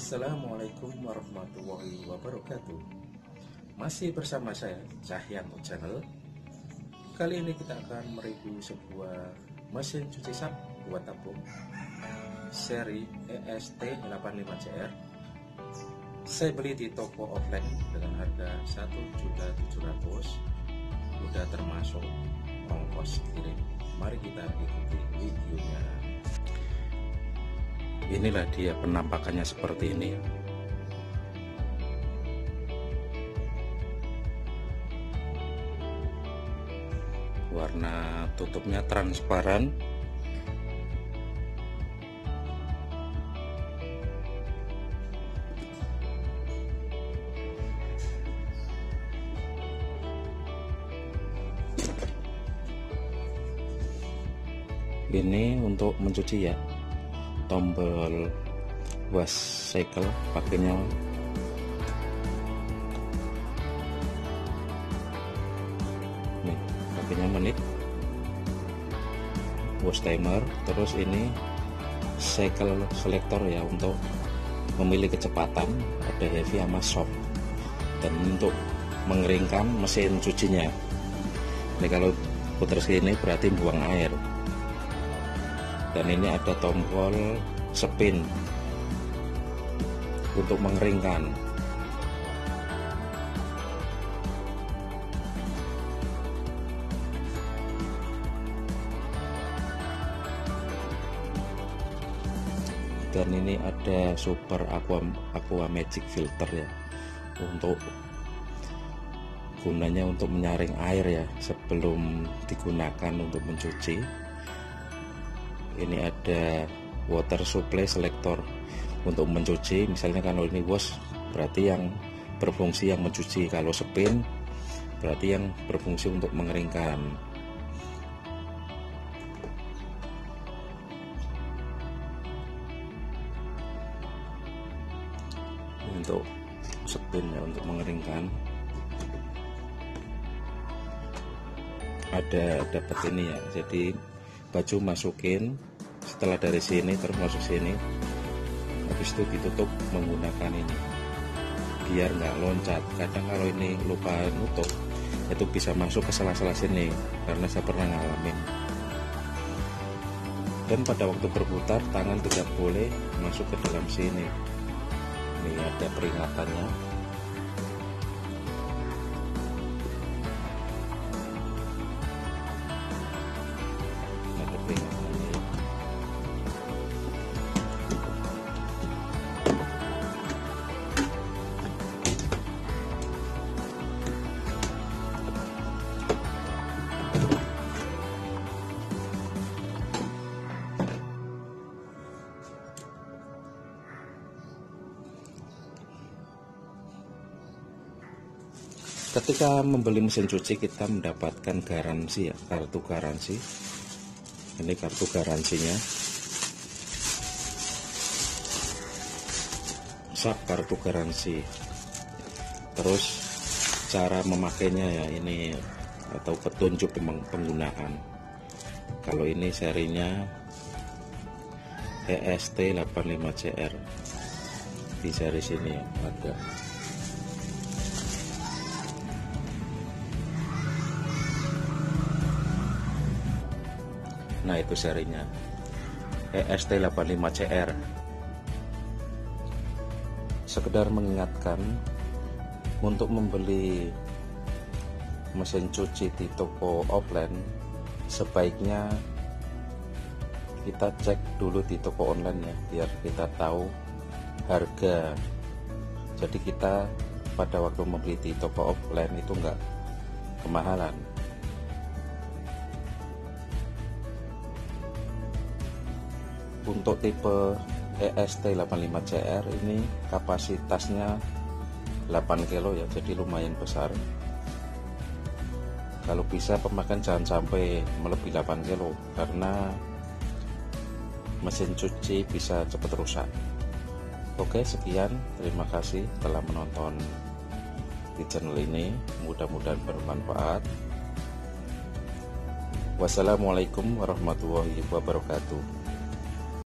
Assalamualaikum warahmatullahi wabarakatuh. Masih bersama saya Cahyanto Channel. Kali ini kita akan mereview sebuah mesin cuci sak buat tabung seri EST85CR. Saya beli di toko offline dengan harga 1.700.000, udah termasuk ongkos kirim. Mari kita ikuti videonya. Inilah dia penampakannya seperti ini. Warna tutupnya transparan. Ini untuk mencuci ya. Tombol wash cycle pakainya nih, pakainya menit, wash timer. Terus ini cycle selector ya, untuk memilih kecepatan, ada heavy sama soft. Dan untuk mengeringkan mesin cucinya, ini kalau putar sini berarti buang air. Dan ini ada tombol spin untuk mengeringkan. Dan ini ada super aqua magic filter ya, untuk gunanya untuk menyaring air ya sebelum digunakan untuk mencuci. Ini ada water supply selector untuk mencuci. Misalnya kalau ini wash berarti yang berfungsi yang mencuci, kalau spin berarti yang berfungsi untuk mengeringkan. Untuk spin ya, untuk mengeringkan. Ada dapat ini ya, jadi baju masukin, setelah dari sini terus masuk sini, habis itu ditutup menggunakan ini biar nggak loncat. Kadang kalau ini lupa nutup itu bisa masuk ke sela-sela sini, karena saya pernah ngalamin. Dan pada waktu berputar tangan tidak boleh masuk ke dalam sini. Ini ada peringatannya. Ketika membeli mesin cuci kita mendapatkan garansi ya, kartu garansi. Ini kartu garansinya. Sak kartu garansi. Terus cara memakainya ya, ini atau petunjuk penggunaan. Kalau ini serinya EST85CR. Di seri sini ada. Nah, itu serinya EST85CR. Sekedar mengingatkan, untuk membeli mesin cuci di toko offline sebaiknya kita cek dulu di toko online ya, biar kita tahu harga. Jadi kita pada waktu membeli di toko offline itu enggak kemahalan. Untuk tipe EST85CR ini kapasitasnya 8 kilo ya, jadi lumayan besar. Kalau bisa pemakaian jangan sampai melebihi 8 kilo, karena mesin cuci bisa cepat rusak. Oke, sekian, terima kasih telah menonton di channel ini, mudah-mudahan bermanfaat. Wassalamualaikum warahmatullahi wabarakatuh.